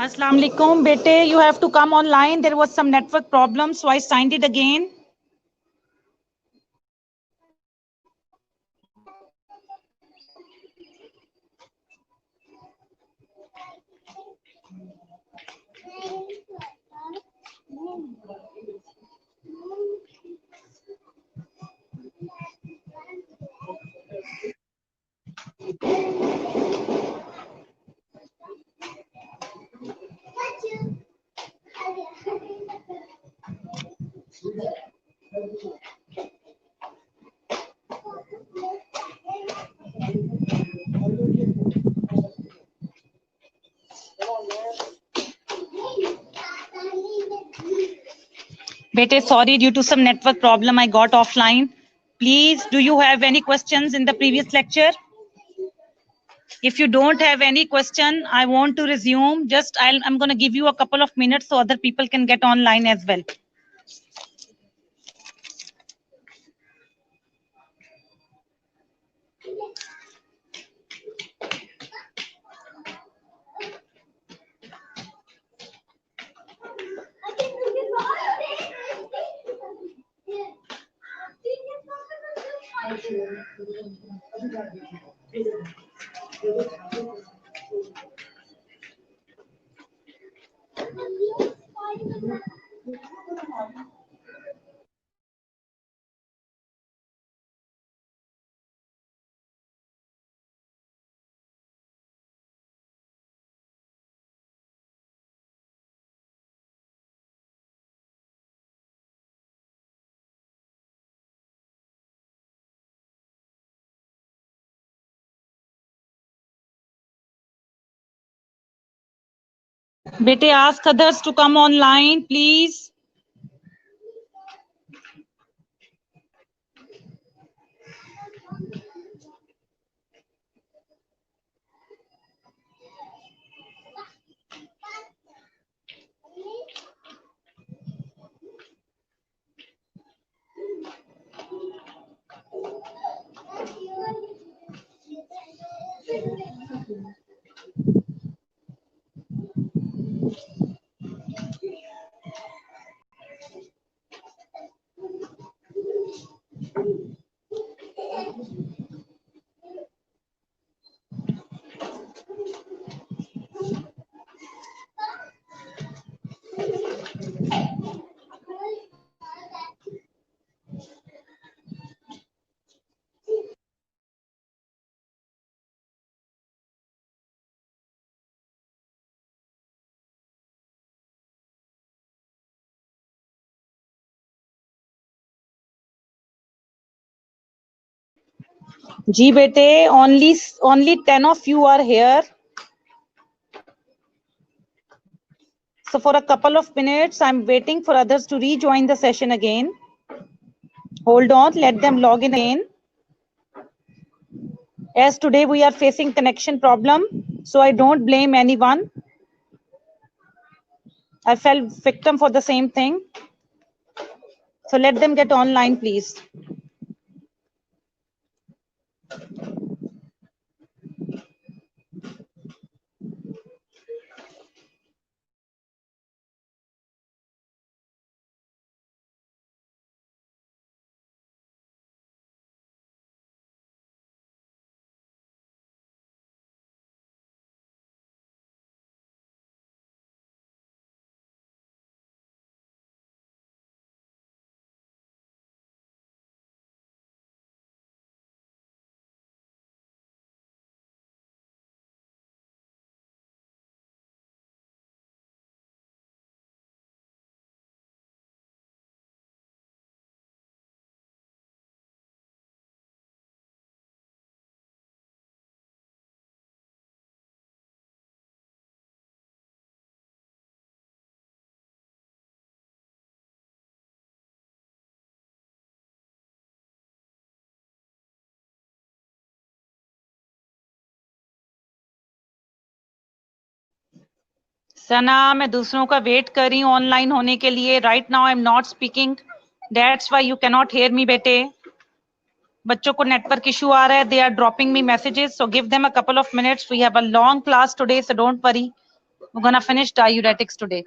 Assalamu alaikum, bete. You have to come online. There was some network problem, so I signed it again. Bete, sorry, due to some network problem, I got offline. Please, do you have any questions in the previous lecture? If you don't have any question, I want to resume. I'm going to give you a couple of minutes so other people can get online as well. Bete, ask others to come online, please. Ji bete, only 10 of you are here. So for a couple of minutes, I'm waiting for others to rejoin the session again. Hold on, let them log in again. As today we are facing connection problem, so I don't blame anyone. I fell victim for the same thing. So let them get online, please. सना, मैं दूसरों का wait कर रही हूँ online होने के लिए. Right now I am not speaking, that's why you can not hear me. बेटे, बच्चों को नेटवर्क इशू आ रहा है. They are dropping me messages, so give them a couple of minutes. We have a long class today, so don't worry. We're gonna finish diuretics today.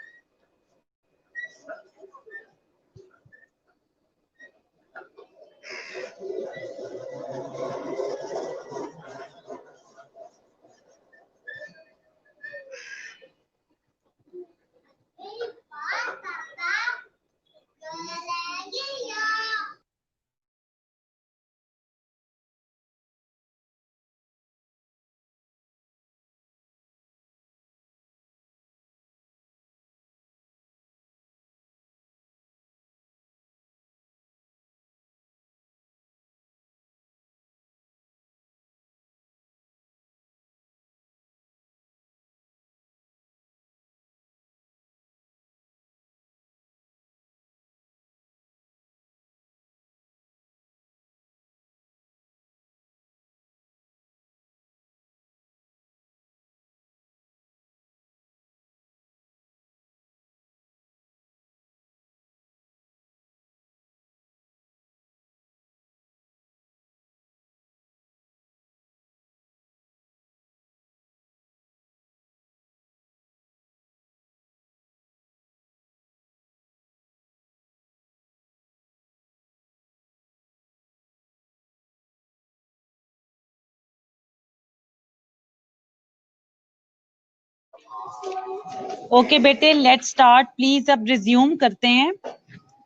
Okay बेटे, let's start please. अब resume करते हैं।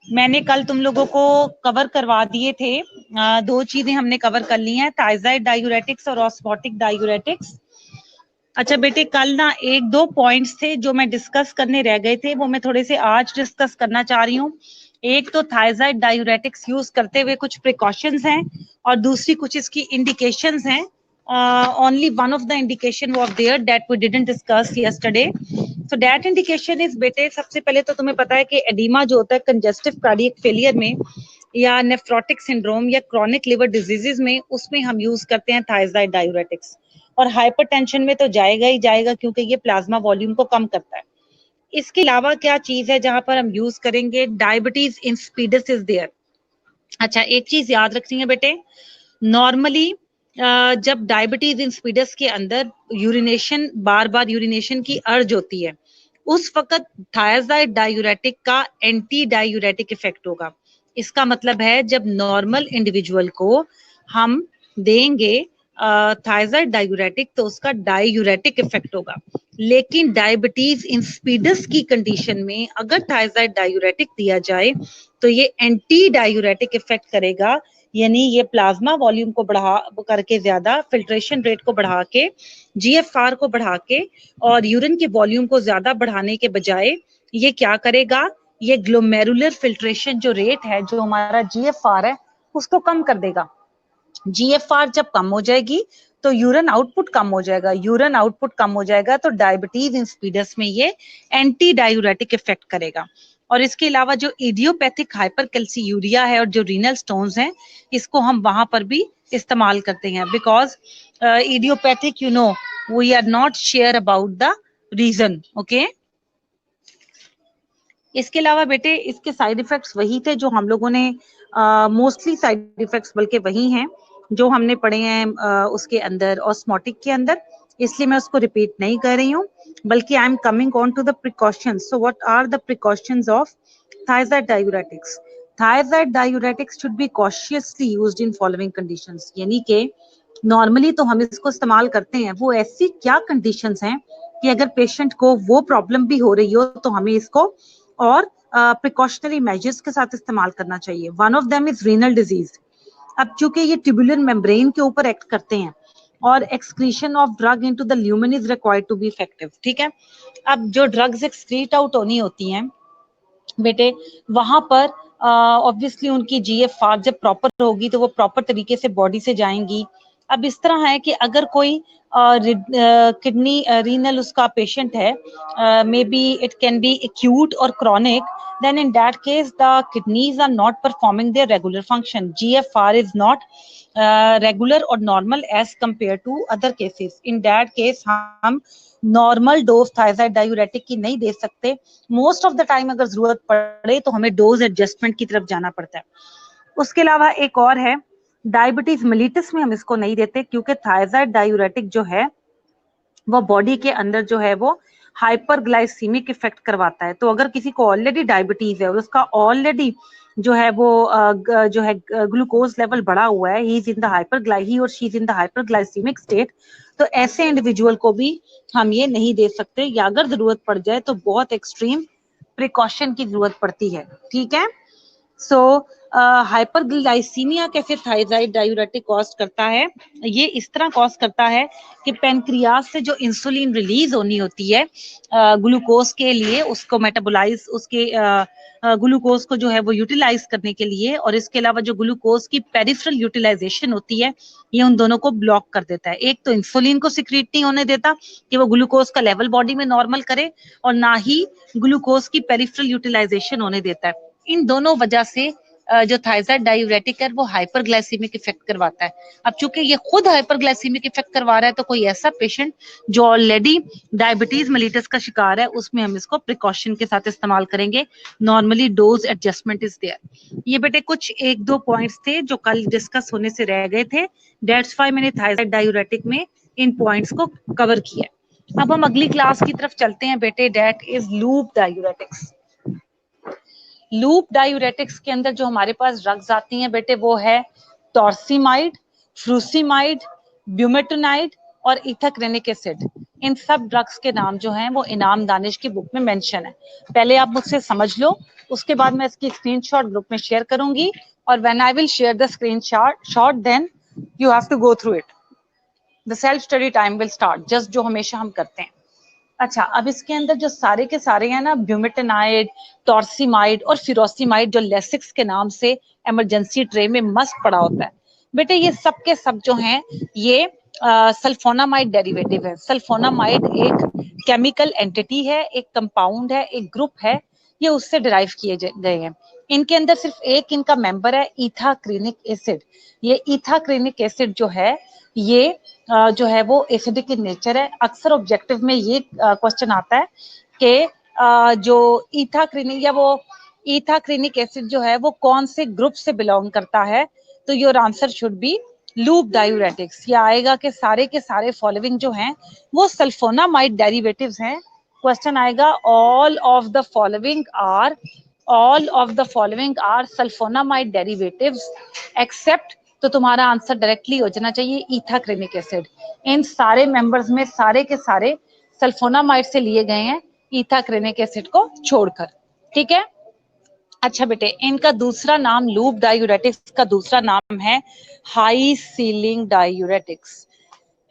मैंने कल तुम लोगों को cover करवा दिए थे, दो चीजें हमने कवर कर ली हैं, थायराइड डायूरेटिक्स और ऑस्मोटिक डायूरेटिक्स। अच्छा बेटे, कल ना एक दो पॉइंट्स थे जो मैं डिस्कस करने रह गए थे, वो मैं थोड़े से आज डिस्कस करना चाह रही हूँ। एक तो थायराइड डायूरेटिक्स यूज करते हुए कुछ प्रिकॉशंस हैं, और दूसरी कुछ इसकी इंडिकेशंस हैं। only one of the indication was there that we didn't discuss yesterday. So that indication is बेटे, सबसे पहले तो तुम्हें पता है कि एडिमा जो होता है कंजेस्टिव कार्डियक फेलियर में, या नेफ्रोटिक सिंड्रोम या क्रॉनिक लिवर डिजीजेस में, उसमें हम यूज करते हैं थायराइड डायूरेटिक्स। और हाइपरटेंशन में तो जाएगा ही जाएगा, क्योंकि ये प्लाज्मा वॉल्यूम को कम करता है। इसके अलावा क्या चीज है जहां पर हम यूज करेंगे? Diabetes insipidus is there. अच्छा, एक चीज याद रखनी है बेटे, नॉर्मली जब डायबिटीज इंसिपिडस के अंदर यूरिनेशन, बार बार यूरिनेशन की अर्ज होती है, उस वक्त थायराइड डायूरेटिक का एंटी डायूरेटिक इफेक्ट होगा। इसका मतलब है जब नॉर्मल इंडिविजुअल को हम देंगे थायराइड डायूरेटिक तो उसका डायूरेटिक इफेक्ट होगा, लेकिन डायबिटीज इंसिपिडस की कंडीशन में अगर थायराइड डायूरेटिक दिया जाए तो ये एंटी डायूरेटिक इफेक्ट करेगा, यानी ये प्लाज्मा वॉल्यूम को बढ़ा करके, ज्यादा फिल्ट्रेशन रेट को बढ़ा के, जीएफआर को बढ़ा के, और यूरिन के वॉल्यूम को ज्यादा बढ़ाने के बजाय ये क्या करेगा? ये ग्लोमेरुलर फिल्ट्रेशन जो रेट है, जो हमारा जीएफआर है, उसको कम कर देगा। जीएफआर जब कम हो जाएगी तो यूरिन आउटपुट कम हो जाएगा, यूरिन आउटपुट कम हो जाएगा तो डायबिटीज इंसिपिडस में ये एंटी डायूरेटिक इफेक्ट करेगा। और इसके अलावा जो इडियोपैथिक हाइपरकैल्सीयूरिया है और जो रीनल स्टोन्स हैं, इसको हम वहां पर भी इस्तेमाल करते हैं, because idiopathic, you know, we are not sure about the reason. Okay, इसके अलावा बेटे इसके साइड इफेक्ट्स वही थे जो हम लोगों ने मोस्टली साइड इफेक्ट्स बल्कि वही हैं जो हमने पढ़े हैं उसके अंदर, ऑस्मोटिक के अंदर, इसलिए मैं उसको रिपीट नहीं कर रही हूँ, बल्कि I am coming on to the precautions. So what are the precautions of thyroid diuretics? Thyroid diuretics should be cautiously used in following conditions, यानी कि नॉर्मली तो हम इसको इस्तेमाल करते हैं, वो ऐसी क्या कंडीशंस हैं कि अगर पेशेंट को वो प्रॉब्लम भी हो रही हो तो हमें इसको और प्रिकॉशनरी मेजर्स के साथ इस्तेमाल करना चाहिए। One of them is renal disease. अब चूंकि ये ट्यूबुलर मेम्ब्रेन के ऊपर एक्ट करते हैं और excretion of drug into the lumen is required to be effective, ठीक है। अब जो ड्रग्स एक्सक्रीट आउट होनी होती हैं बेटे, वहां पर ऑब्वियसली उनकी जीएफआर जब प्रॉपर होगी तो वो प्रॉपर तरीके से बॉडी से जाएंगी। अब इस तरह है कि अगर कोई किडनी रीनल उसका पेशेंट है, may be it can B acute और chronic, then in that case the kidneys are not performing their regular function, GFR is not regular or normal as compared to other cases. In that case हम normal dose thyroid diuretic की नहीं दे सकते। Most of the time अगर जरूरत पड़े तो हमें dose adjustment की तरफ जाना पड़ता है। उसके अलावा एक और है, डायबिटीज मेलिटस में हम इसको नहीं देते, क्योंकि थायराइड डायूरेटिक जो है वो बॉडी के अंदर जो है वो हाइपरग्लाइसीमिक इफेक्ट करवाता है। तो अगर किसी को ऑलरेडी डायबिटीज है और उसका ऑलरेडी जो है वो जो है ग्लूकोज लेवल बढ़ा हुआ है, ही और she is in the hyperglycaemic state, तो ऐसे इंडिविजुअल को भी हम ये नहीं दे सकते, या अगर जरूरत पड़ जाए तो बहुत एक्सट्रीम प्रिकॉशन की जरूरत पड़ती है। ठीक है। सो हाइपरग्लाइसीमिया कैसे थायराइड डायूरेटिक कॉज करता है? ये इस तरह कॉज करता है कि पेनक्रियास से जो इंसुलिन रिलीज होनी होती है ग्लूकोज के लिए, उसको मेटाबोलाइज, उसके ग्लूकोज को जो है वो यूटिलाइज करने के लिए, और इसके अलावा जो ग्लूकोज की पेरिफेरल यूटिलाइजेशन होती है, ये उन दोनों को ब्लॉक कर देता है। एक तो इंसुलिन को सिक्रीट नहीं होने देता कि वो ग्लूकोज का लेवल बॉडी में नॉर्मल करे, और ना ही ग्लूकोज की पेरिफेरल यूटिलाइजेशन होने देता है। इन दोनों वजह से जो थायराइड डायूरेटिक है वो हाइपरग्लाइसीमिक इफेक्ट करवाता है। अब चूंकि ये खुद हाइपरग्लाइसीमिक इफेक्ट करवा रहा है, तो कोई ऐसा पेशेंट जो ऑलरेडी डायबिटीज मेलिटस का शिकार है, उसमें हम इसको प्रिकॉशन के साथ इस्तेमाल करेंगे। Normally dose adjustment is there. ये बेटे कुछ एक दो पॉइंट्स थे जो कल डिस्कस होने से रह गए थे, दैट्स व्हाई मैंने थायराइड डायूरेटिक में इन पॉइंट्स को कवर किया। अब हम अगली क्लास की तरफ चलते हैं बेटे, that is loop diuretics. Loop diuretics के अंदर जो हमारे पास ड्रग्स आती हैं बेटे, वो है टॉर्सिमाइड, फ्रूसिमाइड, ब्यूमेटोनाइड और इथाक्रेनिक एसिड। इन सब ड्रग्स के नाम जो हैं वो इनाम दानिश की बुक में मेंशन है। पहले आप मुझसे समझ लो, उसके बाद मैं इसकी स्क्रीनशॉट ग्रुप में शेयर करूंगी, और when I will share the screenshot then you have to go through it. The self study time will start, just जो हमेशा हम करते हैं। अच्छा, अब इसके अंदर जो सारे के सारे हैं ना, ब्यूमेटेनाइड, टॉर्सिमाइड और फिरोसिमाइड, जो लेसिक्स के नाम से इमरजेंसी ट्रे में मस्त पड़ा होता है बेटे, ये सब के सब जो हैं ये सल्फोनामाइड डेरिवेटिव है। सल्फोनामाइड एक केमिकल एंटिटी है, एक कंपाउंड है, एक ग्रुप है, ये उससे डिराइव किए गए हैं। इनके अंदर सिर्फ एक इनका मेंबर है, इथाक्रेनिक एसिड। ये इथाक्रेनिक एसिड जो है ये जो है वो एसिडिक इन नेचर है। अक्सर ऑब्जेक्टिव में ये क्वेश्चन आता है कि जो इथाक्रेनिक या वो इथाक्रेनिक एसिड जो है वो कौन से ग्रुप से बिलोंग करता है, तो your answer should be loop diuretics. या आएगा कि सारे के सारे फॉलोइंग जो हैं वो सल्फोनामाइड डेरिवेटिव्स हैं। क्वेश्चन आएगा all of the following are sulfonamide derivatives except, तो तुम्हारा आंसर डायरेक्टली हो जाना चाहिए इथाक्रेनिक एसिड। इन सारे मेंबर्स में सारे के सारे सल्फोनामाइड से लिए गए हैं, इथाक्रेनिक एसिड को छोड़कर। ठीक है। अच्छा बेटे, इनका दूसरा नाम, लूप डायूरेटिक्स का दूसरा नाम है हाई सीलिंग डायूरेटिक्स।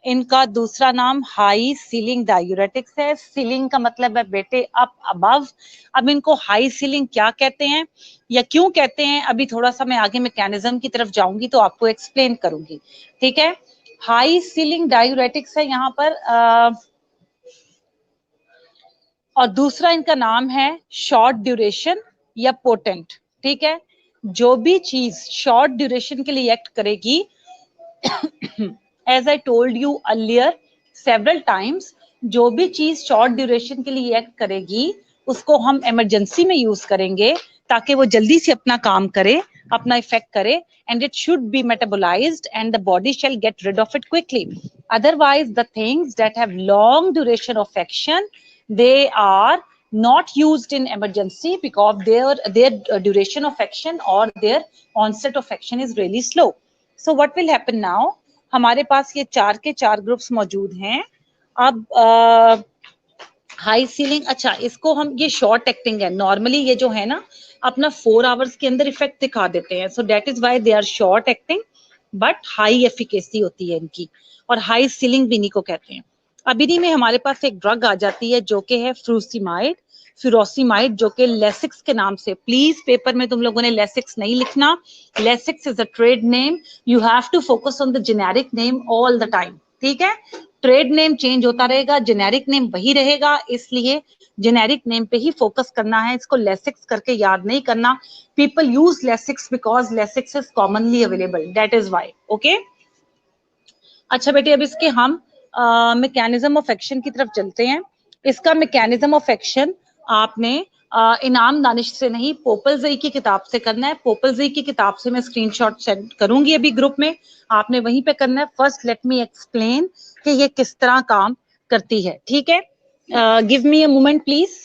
इनका दूसरा नाम हाई सीलिंग डायूरेटिक्स है। सीलिंग का मतलब है बेटे अप, अबव। अब इनको हाई सीलिंग क्या कहते हैं या क्यों कहते हैं, अभी थोड़ा सा मैं आगे मैकेनिज्म की तरफ जाऊंगी तो आपको एक्सप्लेन करूंगी। ठीक है। हाई सीलिंग डायूरेटिक्स है यहाँ पर और दूसरा इनका नाम है शॉर्ट ड्यूरेशन या पोटेंट। ठीक है। जो भी चीज शॉर्ट ड्यूरेशन के लिए एक्ट करेगी, as I told you earlier several times, जो भी चीज शॉर्ट ड्यूरेशन के लिए एक्ट करेगी उसको हम इमरजेंसी में यूज करेंगे ताकि वो जल्दी से अपना काम करे, अपना इफेक्ट करे, and it should be metabolized and the body shall get rid of it quickly. Otherwise the things that have long duration of action, they are not used in emergency because their duration of action or their onset of action is really slow. So what will happen now, हमारे पास ये चार के चार groups मौजूद हैं। अब high ceiling, अच्छा इसको हम, ये शॉर्ट एक्टिंग है। नॉर्मली ये जो है ना अपना 4 आवर्स के अंदर इफेक्ट दिखा देते हैं, so that is why they are short acting, but high efficacy होती है इनकी, और हाई सीलिंग भी इन्हीं को कहते हैं। अब इन्हीं में हमारे पास एक ड्रग आ जाती है जो कि है फ्रूसिमाइड, फिरोसिमाइड, जो कि लेसिक्स के नाम से, प्लीज पेपर में तुम लोगों ने लेसिक्स नहीं लिखना, Lasix is a trade name, you have to focus on the generic name all the time. ठीक है। ट्रेड नेम चेंज होता रहेगा, जेनेरिक नेम वही रहेगा, इसलिए जेनेरिक नेम पे ही फोकस करना है, इसको लेसिक्स करके याद नहीं करना। People use Lasix because Lasix is commonly available, that is why. Okay. अच्छा बेटे, अब इसके हम मैकेनिज्म ऑफ एक्शन की तरफ चलते हैं। इसका मैकेनिज्म ऑफ एक्शन आपने इनाम दानिश से नहीं, पोपलजई की किताब से करना है। पोपलजई की किताब से मैं स्क्रीनशॉट सेंड करूंगी अभी ग्रुप में, आपने वहीं पे करना है। फर्स्ट लेट मी एक्सप्लेन कि ये किस तरह काम करती है। ठीक है। Give me a moment, please.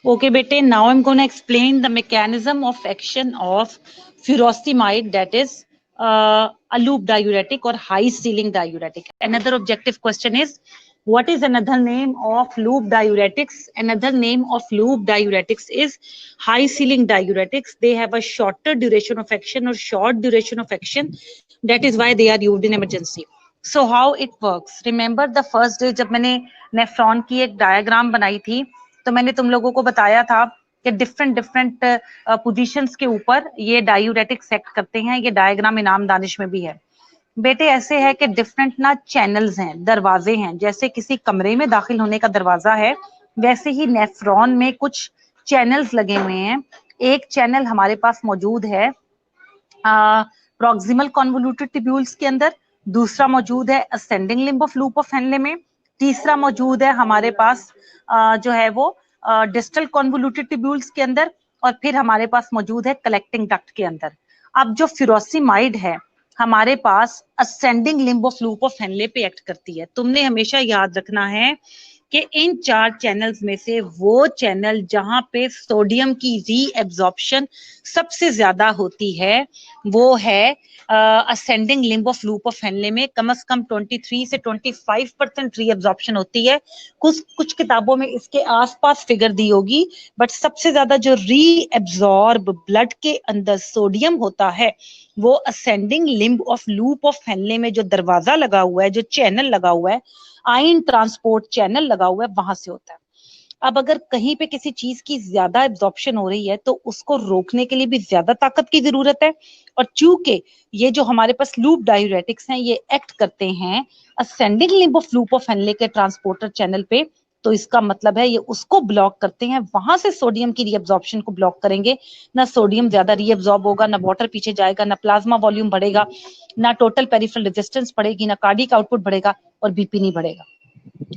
Okay, bete, now I'm going to explain the mechanism of action of furosemide, that is a loop diuretic or high ceiling diuretic. Another objective question is, what is another name of loop diuretics? Another name of loop diuretics is high ceiling diuretics. They have a shorter duration of action or short duration of action. That is why they are used in emergency. So how it works? Remember the first day जब मैंने nephron की एक diagram बनाई थी, तो मैंने तुम लोगों को बताया था कि डिफरेंट डिफरेंट पोजीशंस के ऊपर ये डायूरेटिक्स एक्ट करते हैं. ये डायग्राम इनाम दानिश में भी है. बेटे ऐसे है कि डिफरेंट ना चैनल्स हैं, दरवाजे हैं. जैसे किसी कमरे में दाखिल होने का दरवाजा है, वैसे ही नेफ्रॉन में कुछ चैनल्स लगे हुए हैं. एक चैनल हमारे पास मौजूद है प्रॉक्सिमल कॉन्वोल्यूटेड ट्यूब्यूल्स के अंदर, दूसरा मौजूद है ascending limb of loop of Henley में, तीसरा मौजूद है हमारे पास जो है वो डिस्टल कॉन्वोल्यूटेड ट्यूब्यूल्स के अंदर, और फिर हमारे पास मौजूद है कलेक्टिंग डक्ट के अंदर. अब जो फ्यूरोसेमाइड है हमारे पास ascending limb of loop of Henle पे एक्ट करती है. तुमने हमेशा याद रखना है कि इन 4 चैनल्स में से वो चैनल जहां पे सोडियम की रीएब्जॉर्प्शन सबसे ज्यादा होती है वो है ascending limb of loop of Henley में. कम से कम 23 से 25% रीएब्जॉर्प्शन होती है. कुछ किताबों में इसके आसपास फिगर दी होगी, बट सबसे ज्यादा जो रीएब्जॉर्ब ब्लड के अंदर सोडियम होता है वो ascending limb of loop of Henley में जो दरवाजा लगा हुआ है, जो चैनल लगा हुआ है, आयन ट्रांसपोर्ट चैनल लगा हुआ है, वहां से होता है. अब अगर कहीं पे किसी चीज की ज्यादा एब्जॉर्प्शन हो रही है तो उसको रोकने के लिए भी ज्यादा ताकत की जरूरत है. और चूंकि ये जो हमारे पास लूप डायूरेटिक्स हैं ये एक्ट करते हैं ascending limb of loop of Henley के ट्रांसपोर्टर चैनल पे, तो इसका मतलब है ये उसको ब्लॉक करते हैं, वहां से सोडियम की रीअब्जॉर्प्शन को ब्लॉक करेंगे. ना सोडियम ज्यादा रीअब्जॉर्ब होगा, ना वाटर पीछे जाएगा, ना प्लाज्मा वॉल्यूम बढ़ेगा, ना टोटल पेरिफेरल रेजिस्टेंस बढ़ेगी, ना कार्डियक आउटपुट बढ़ेगा, और बीपी नहीं बढ़ेगा.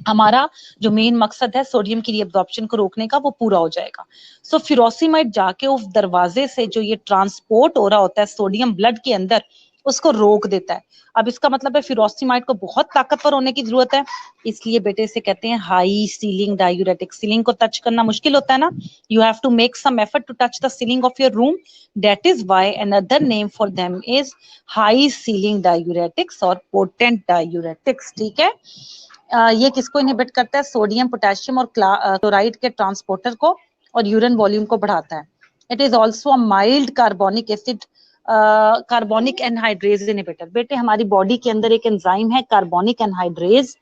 हमारा जो मेन मकसद है सोडियम की रीअब्जॉर्प्शन को रोकने का वो पूरा हो जाएगा. सो फ्यूरोसेमाइड जाके उस दरवाजे से जो ये ट्रांसपोर्ट हो रहा होता है सोडियम ब्लड के अंदर, उसको रोक देता है. अब इसका मतलब है फ्यूरोसेमाइड को बहुत ताकतवर होने की जरूरत है, इसलिए बेटे से कहते हैं हाई सीलिंग डायूरेटिक. सीलिंग को टच करना मुश्किल होता है ना, you have to make some effort to touch the ceiling of your room. That is why another name for them is high ceiling diuretics और पोटेंट डायूरेटिक्स. ठीक है. ये किसको इनहिबिट करता है? सोडियम, पोटेशियम और क्लोराइड के ट्रांसपोर्टर को, और यूरिन वॉल्यूम को बढ़ाता है. It is also a mild carbonic acid carbonic anhydrase inhibitor. बेटे हमारी बॉडी के अंदर एक एंजाइम है कार्बोनिक एनहाइड्रेज.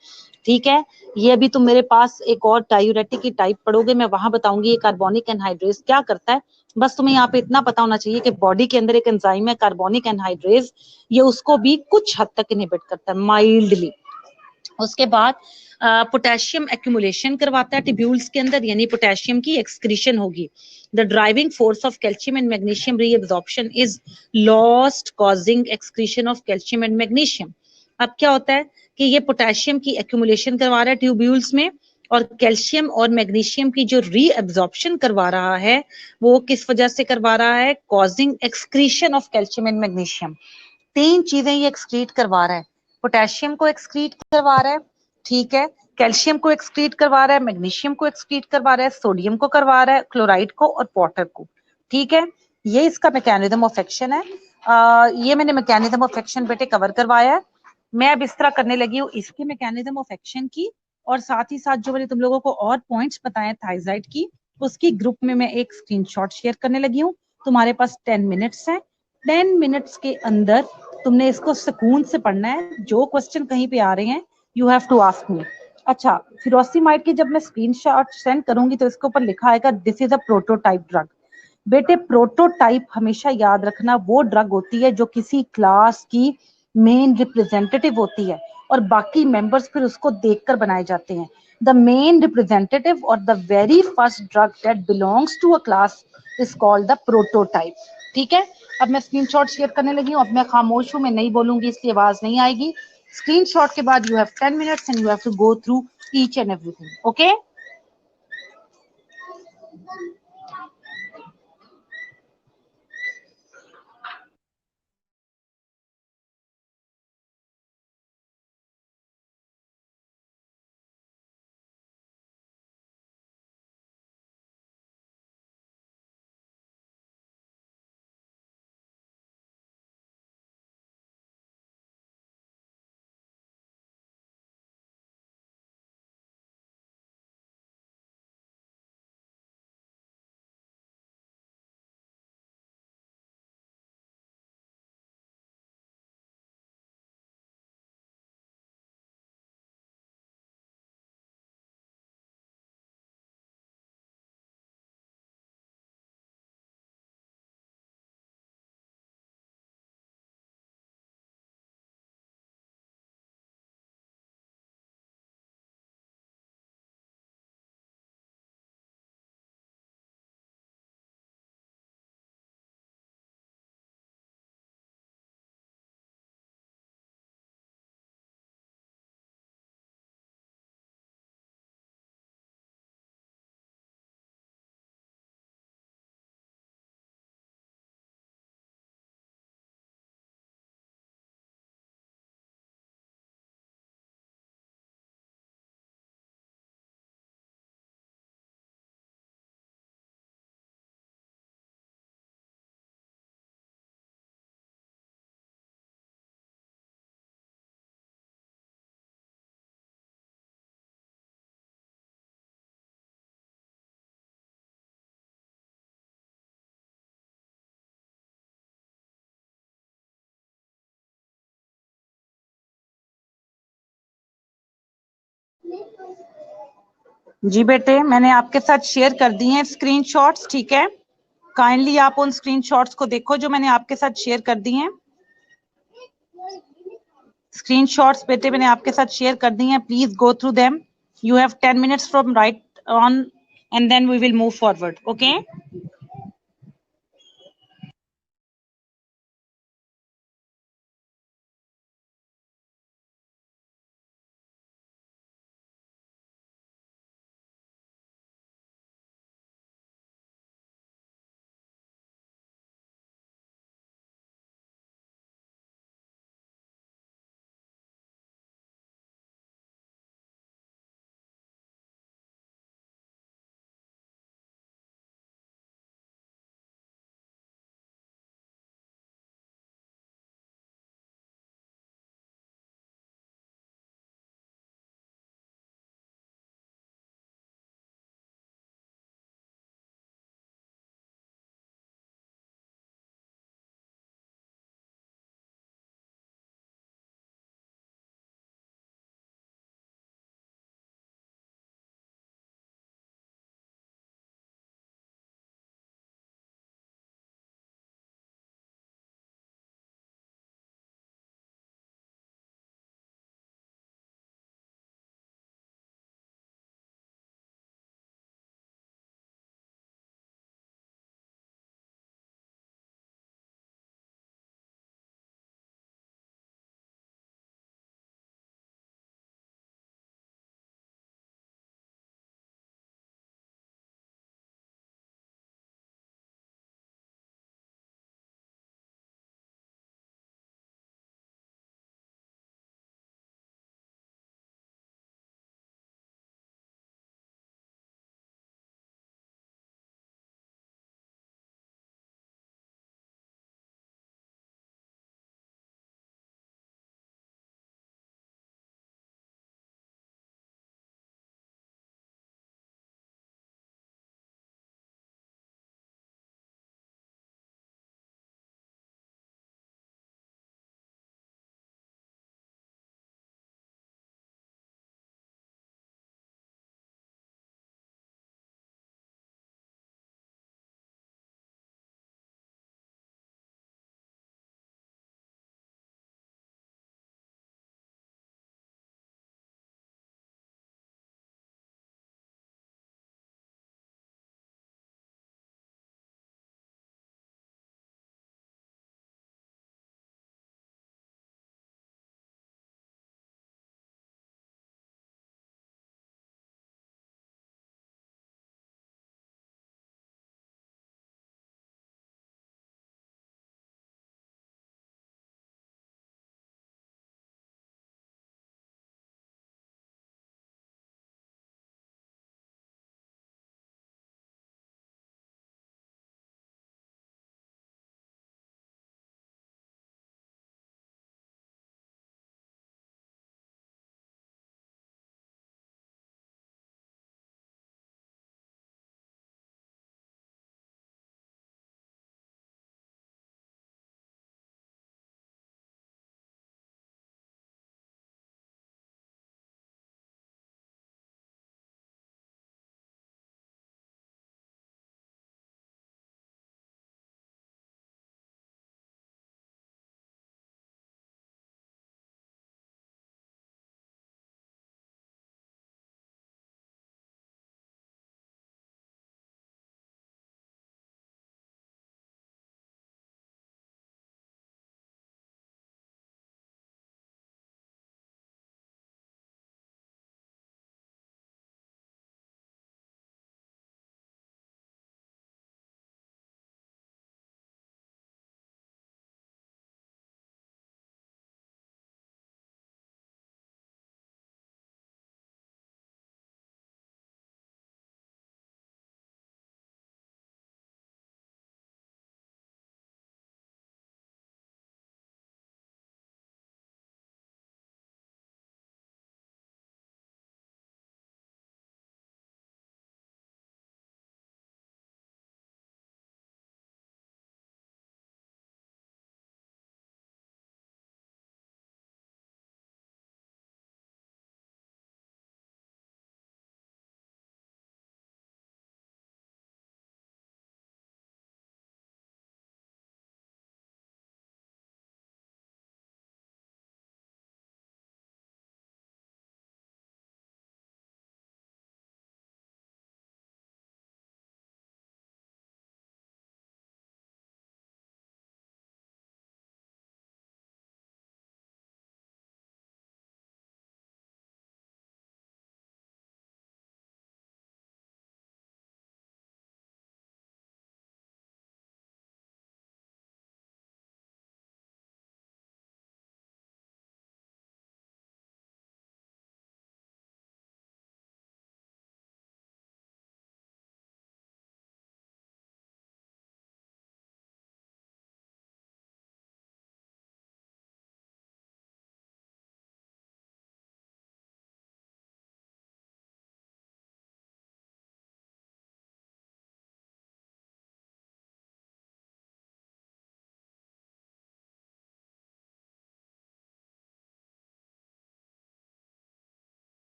ठीक है. ये अभी तुम मेरे पास एक और डायूरेटिक की टाइप पढ़ोगे, मैं वहां बताऊंगी ये कार्बोनिक एनहाइड्रेज क्या करता है. बस तुम्हें यहाँ पे इतना पता होना चाहिए कि बॉडी के अंदर एक एंजाइम है कार्बोनिक एनहाइड्रेज, ये उसको भी कुछ हद तक इनहिबिट करता है, माइल्डली. उसके बाद पोटेशियम एक्यूमुलेशन करवाता है ट्यूब्यूल्स के अंदर, यानी पोटेशियम की एक्सक्रीशन होगी. The driving force of calcium and magnesium reabsorption is lost causing excretion of calcium and magnesium. अब क्या होता है कि ये पोटेशियम की एक्यूमुलेशन करवा रहा है ट्यूब्यूल्स में, और कैल्शियम और मैग्नीशियम की जो रीअब्जॉर्प्शन करवा रहा है वो किस वजह से करवा रहा है? Causing excretion of calcium and magnesium. 3 चीजें ये एक्सक्रीट करवा रहा है. पोटेशियम को एक्सक्रीट करवा रहा है, ठीक है, कैल्शियम को एक्सक्रीट करवा रहा है, मैग्नीशियम को एक्सक्रीट करवा रहा है, सोडियम को करवा रहा है, क्लोराइड को और वाटर को। ठीक है, ये इसका मैकेनिज्म ऑफ एक्शन है। ये मैंने मैकेनिज्म ऑफ एक्शन बेटे कवर करवाया है। मैं अब इस तरह करने लगी हूँ इसके मैकेनिज्म ऑफ एक्शन की, और साथ ही साथ जो मैंने तुम लोगों को और पॉइंट्स बताए थायराइड की, उसकी ग्रुप में मैं एक स्क्रीनशॉट शेयर करने लगी हूँ। तुम्हारे पास 10 मिनट्स है। 10 मिनट्स के अंदर तुमने इसको सुकून से पढ़ना है। जो क्वेश्चन कहीं पे आ रहे हैं you have to ask me. अच्छा, फिरोसीमाइड की जब मैं स्क्रीनशॉट सेंड करूंगी तो इसके ऊपर लिखा आएगा this is a prototype drug. बेटे प्रोटोटाइप हमेशा याद रखना वो ड्रग होती है जो किसी क्लास की मेन रिप्रेजेंटेटिव होती है और बाकी मेंबर्स फिर उसको देखकर बनाए जाते हैं। द मेन रिप्रेजेंटेटिव और the very first drug that belongs to a class is called the prototype. ठीक है, अब मैं स्क्रीनशॉट शेयर करने लगी हूँ। अब मैं खामोश हूँ, मैं नहीं बोलूंगी इसलिए आवाज नहीं आएगी। स्क्रीनशॉट के बाद you have 10 minutes and you have to go through each and everything. Okay, जी बेटे मैंने आपके साथ शेयर कर दी हैं स्क्रीनशॉट्स। ठीक है, काइंडली आप उन स्क्रीनशॉट्स को देखो जो मैंने आपके साथ शेयर कर दी हैं। स्क्रीनशॉट्स बेटे मैंने आपके साथ शेयर कर दी हैं, please go through them. You have 10 minutes from right on and then we will move forward. Okay,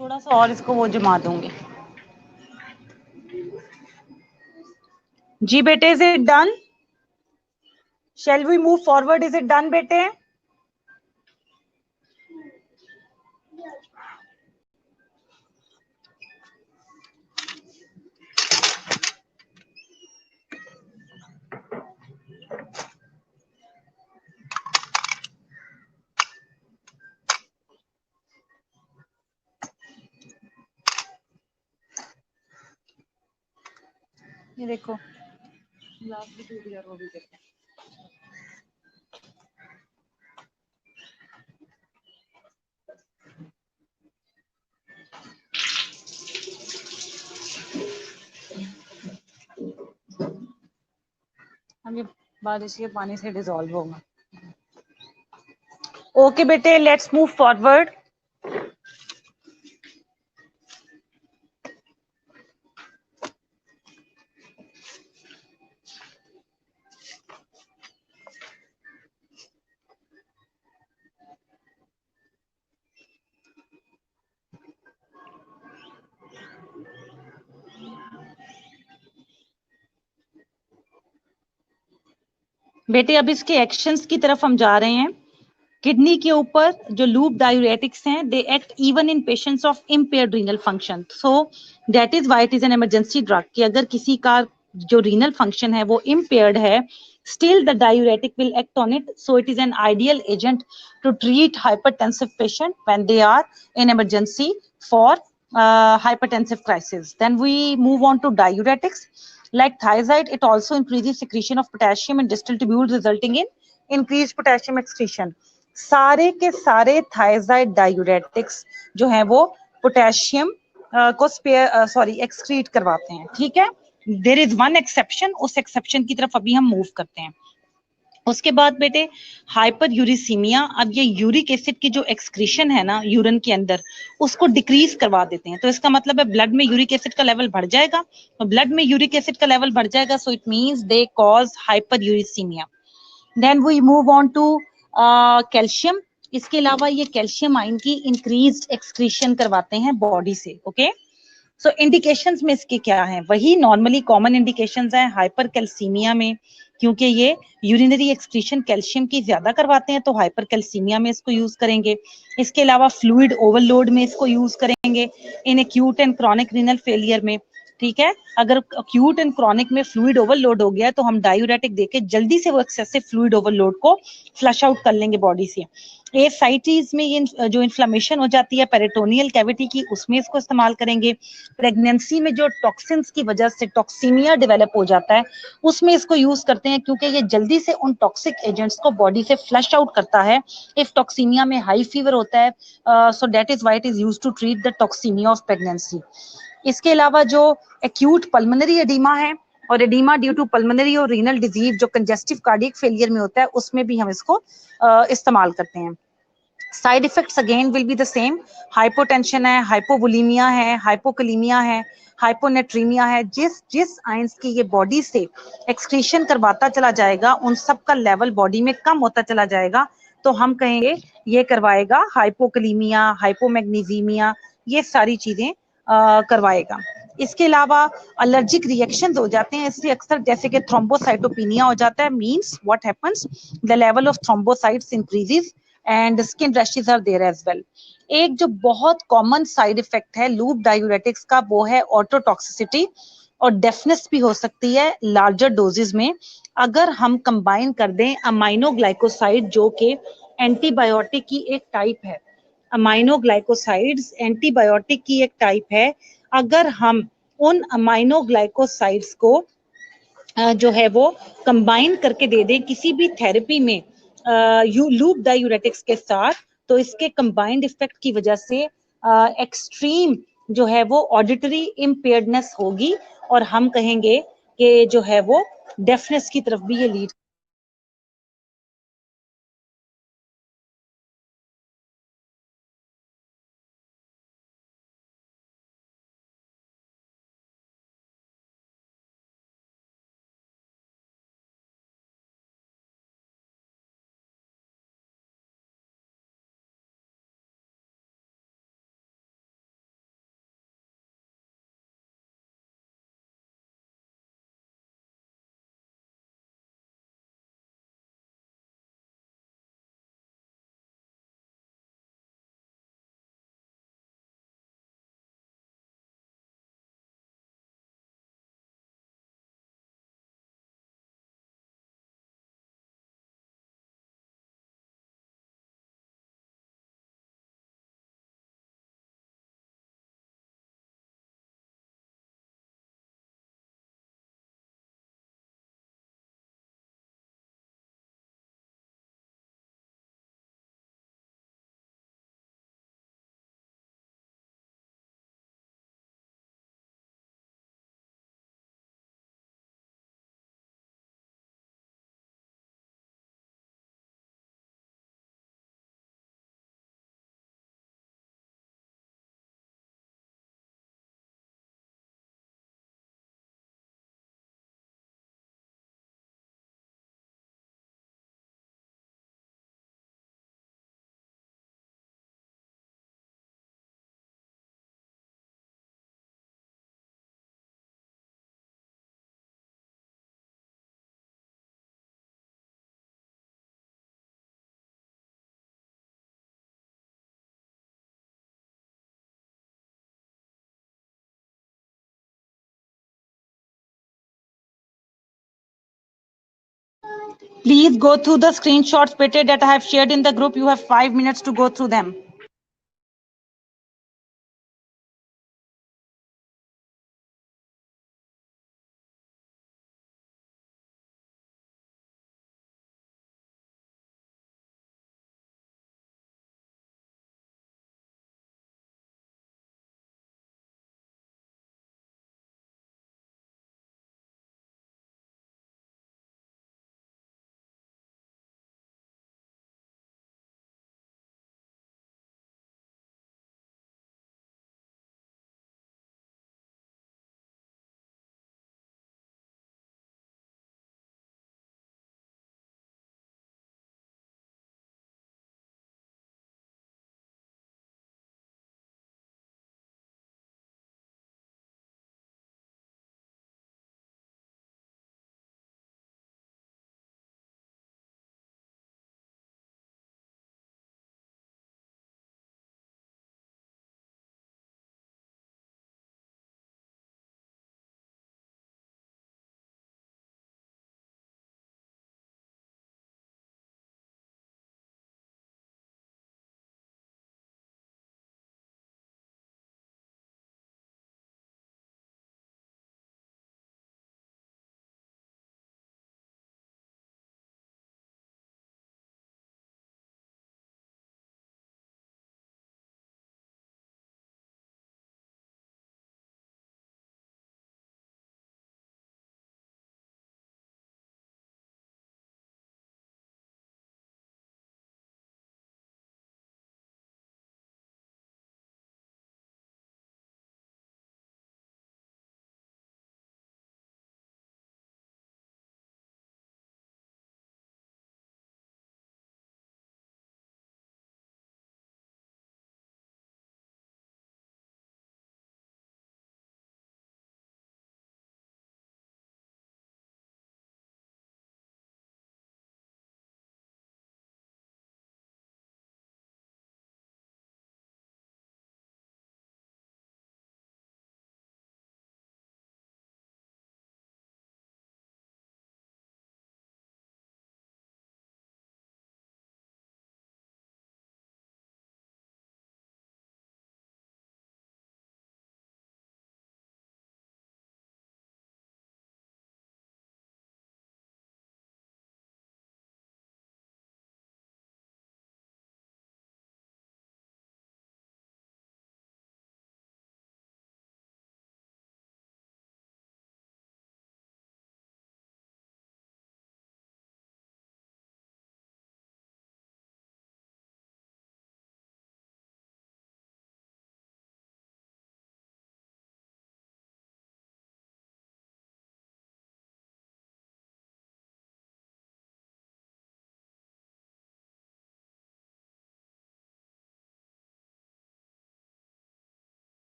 थोड़ा सा और इसको वो जमा दूंगी। जी बेटे, is it done? Shall we move forward? Is it done, बेटे? ये देखो, ग्लास भी टूट गया, वो भी देखो। अब ये बारिश के पानी से डिसॉल्व होगा। ओके बेटे, लेट्स मूव फॉरवर्ड। बेटे अब इसके एक्शंस की तरफ हम जा रहे हैं। किडनी के ऊपर जो लूप डायूरेटिक्स हैं, they act even in patients of impaired renal function. So that is why it is an emergency drug कि अगर किसी का जो रीनल फंक्शन है वो इम्पेयर्ड है, still the diuretic will act on it. So it is an ideal agent to treat hypertensive patient when they are in emergency for hypertensive crisis. Then we move on to diuretics. Like thiazide, it also increases secretion of potassium in distal tubules, resulting in increased potassium excretion. सारे के सारे thiazide diuretics जो है वो potassium को excrete करवाते हैं। ठीक है, देयर इज वन एक्सेप्शन, उस एक्सेप्शन की तरफ अभी हम मूव करते हैं। उसके बाद बेटे हाइपर यूरिसीमिया, अब ये यूरिक एसिड की जो एक्सक्रीशन है ना यूरिन के अंदर, उसको डिक्रीज करवा देते हैं। तो इसका मतलब है ब्लड में यूरिक एसिड का लेवल बढ़ जाएगा, तो ब्लड में यूरिक एसिड का लेवल बढ़ जाएगा, so it means they cause hyperuricemia. Then we move on to calcium. इसके अलावा ये कैल्शियम आयन की इंक्रीज्ड एक्सक्रीशन करवाते हैं बॉडी से। ओके, सो इंडिकेशंस में इसके क्या हैं? वही नॉर्मली कॉमन इंडिकेशंस हैं हाइपर कैल्सीमिया में, क्योंकि ये यूरिनरी एक्सक्रीशन कैल्शियम की ज्यादा करवाते हैं, तो हाइपर कैल्सीमिया में इसको यूज करेंगे। इसके अलावा फ्लूइड ओवरलोड में इसको यूज करेंगे, in acute and chronic renal failure में। ठीक है, अगर अक्यूट एंड क्रॉनिक में फ्लूइड ओवरलोड हो गया तो हम डायूरेटिक देके जल्दी से वो एक्सेसिव फ्लूइड ओवरलोड को फ्लश आउट कर लेंगे बॉडी से। एसाइटिस में ये जो इन्फ्लेमेशन हो जाती है पेरिटोनियल कैविटी की, उसमें इसको इस्तेमाल करेंगे। प्रेगनेंसी में जो टॉक्सिन्स की वजह से टॉक्सीमिया डेवलप हो जाता है, उसमें इसको यूज करते हैं, क्योंकि ये जल्दी से उन टॉक्सिक एजेंट्स को बॉडी से फ्लश आउट करता है। इफ टॉक्सीमिया में हाई फीवर होता है, so that is why it is used to treat the toxemia of pregnancy. इसके अलावा जो एक्यूट पल्मोनरी एडिमा है, और एडिमा ड्यू टू पल्मोनरी और रीनल डिजीज जो कंजेस्टिव कार्डियक फेलियर में होता है, उसमें भी हम इसको इस्तेमाल करते हैं। Side effects again will be the same, hypotension है, हाइपोवोलीमिया है, हाइपोकलीमिया है, हाइपोनेट्रीमिया है। जिस जिस आयंस की ये बॉडी से एक्सक्रीशन करवाता चला जाएगा, उन सब का लेवल बॉडी में कम होता चला जाएगा, तो हम कहेंगे ये करवाएगा हाइपोकलीमिया, हाइपोमैग्नीजीमिया, ये सारी चीजें करवाएगा। इसके अलावा एलर्जिक रिएक्शंस हो जाते हैं इससे अक्सर, जैसे कि थ्रोम्बोसाइटोपिनिया हो जाता है। Means what happens, the level of thrombocytes increases and skin rashes are there as well. एक जो बहुत कॉमन साइड इफेक्ट है लूप डायूरेटिक्स का, वो है ऑटोटॉक्सिसिटी, और डेफनेस भी हो सकती है लार्जर डोजेस में। अगर हम कंबाइन कर दें अमाइनो ग्लाइकोसाइड, जो कि एंटीबायोटिक की एक टाइप है, अमाइनो ग्लाइकोसाइड्स एंटीबायोटिक की एक टाइप है, अगर हम उन अमाइनो ग्लाइकोसाइड्स को जो है वो कंबाइन करके दे दें किसी भी थेरेपी में लूप डायूरेटिक्स के साथ, तो इसके कंबाइंड इफेक्ट की वजह से एक्सट्रीम जो है वो ऑडिटरी इम्पेयर्डनेस होगी, और हम कहेंगे कि जो है वो डेफनेस की तरफ भी ये lead Please go through the screenshots Peter, that I have shared in the group. You have 5 minutes to go through them.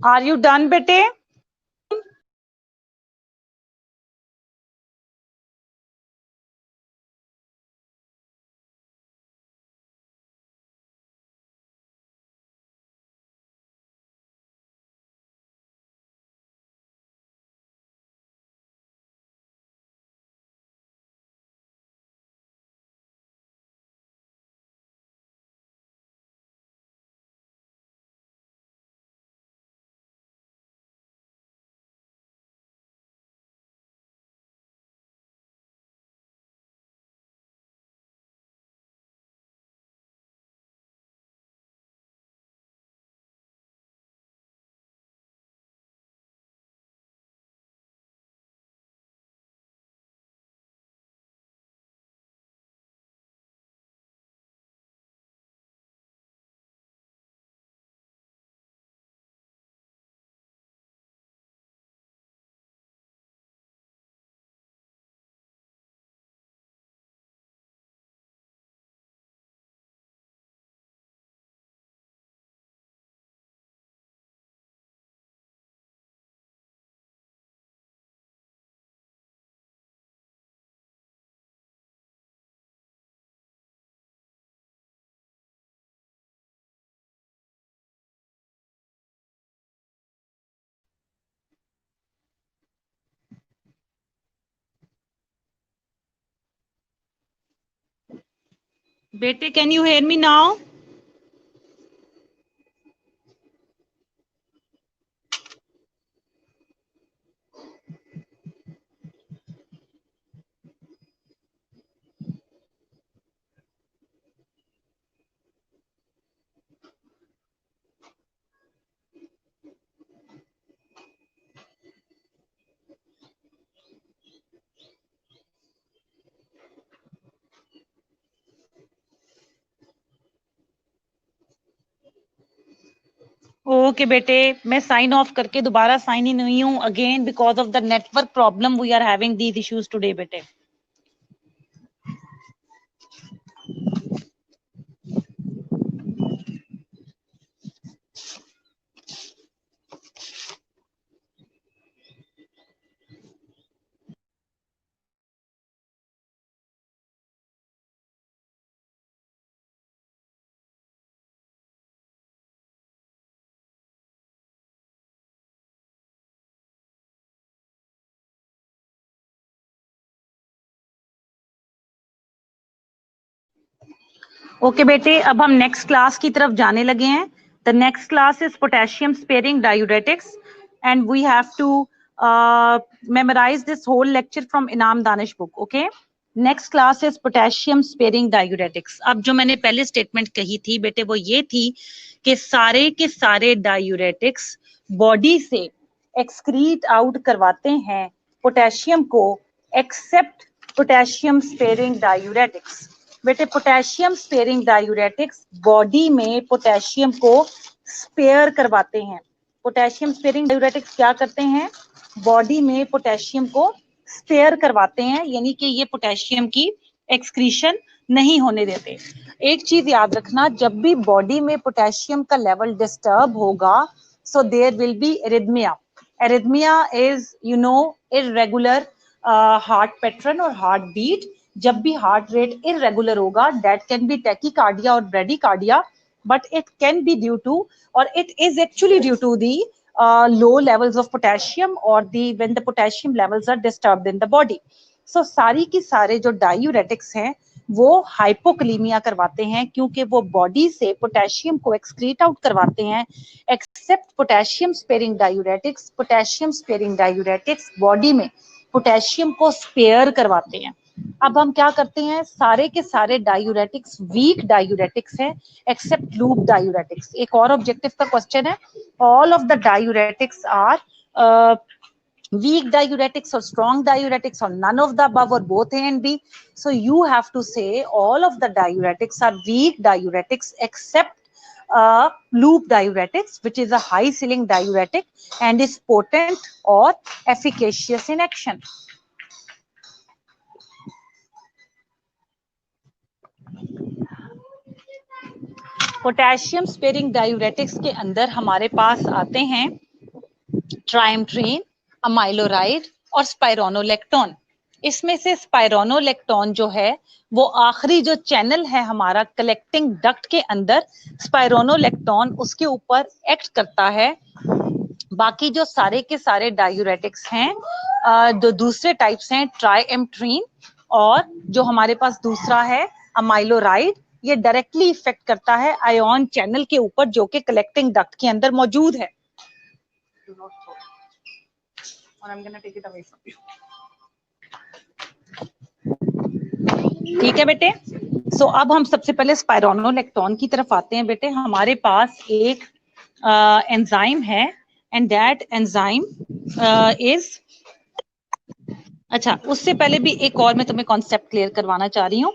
Are you done, bete? Bete, can you hear me now? Okay बेटे, मैं sign of करके दोबारा sign in हुई हूँ again because of the network problem we are having these issues today बेटे. Okay बेटे, अब हम नेक्स्ट क्लास की तरफ जाने लगे हैं. The next class is potassium sparing diuretics and we have to memorize this whole lecture from Inam Danish book. Okay, next class is potassium sparing diuretics. अब जो मैंने पहले स्टेटमेंट कही थी बेटे वो ये थी कि सारे के सारे डायूरेटिक्स बॉडी से एक्सक्रीट आउट करवाते हैं पोटेशियम को एक्सेप्ट पोटेशियम स्पेयरिंग डायूरेटिक्स. बेटे पोटेशियम स्पेयरिंग डायूरेटिक्स बॉडी में पोटेशियम को स्पेयर करवाते हैं. पोटेशियम स्पेयरिंग डायूरेटिक्स क्या करते हैं? बॉडी में पोटेशियम को स्पेयर करवाते हैं, यानी कि ये पोटेशियम की एक्सक्रीशन नहीं होने देते. एक चीज याद रखना, जब भी बॉडी में पोटेशियम का लेवल डिस्टर्ब होगा so there will be arrhythmia. Arrhythmia is irregular heart pattern और हार्ट बीट. जब भी हार्ट रेट इरेगुलर होगा दैट कैन बी टैकीकार्डिया और bradycardia, but it can be due to और it is actually due to the low levels of potassium or when the potassium levels are disturbed in the body. So सारी की सारे जो diuretics हैं वो हाइपोकलीमिया करवाते हैं क्योंकि वो बॉडी से पोटेशियम को एक्सक्रीट आउट करवाते हैं. Except potassium sparing diuretics. Potassium sparing diuretics body में पोटेशियम को स्पेयर करवाते हैं. अब हम क्या करते हैं, सारे के सारे डायूरेटिक्स वीक डायूरेटिक्स हैं एक्सेप्ट लूप डायूरेटिक्स. एक और ऑब्जेक्टिव का क्वेश्चन है, all of the diuretics are weak diuretics or strong diuretics or none of the above or both A and B. So you have to say all of the diuretics are weak diuretics except loop diuretics, which is a high ceiling diuretic and is potent or efficacious in action. Potassium sparing diuretics के अंदर हमारे पास आते हैं ट्राइएमट्रीन, अमाइलोराइड और स्पाइरोनोलेक्टोन। इसमें से स्पाइरोनोलेक्टोन जो है वो आखिरी जो चैनल है हमारा कलेक्टिंग डक्ट के अंदर, स्पाइरोनोलेक्टोन उसके ऊपर एक्ट करता है। बाकी जो सारे के सारे डायूरेटिक्स हैं, जो दूसरे टाइप्स हैं ट्राइएमट्रीन और जो हमारे पास दूसरा है अमाइलोराइड, ये डायरेक्टली इफेक्ट करता है आयन चैनल के ऊपर जो कि कलेक्टिंग डक्ट के अंदर मौजूद है। ठीक है बेटे। सो अब हम सबसे पहले स्पाइरोनोलेक्टोन की तरफ आते हैं बेटे। हमारे पास एक एंजाइम है एंड दैट एंजाइम इज, अच्छा उससे पहले भी एक और मैं तुम्हें कॉन्सेप्ट क्लियर करवाना चाह रही हूँ।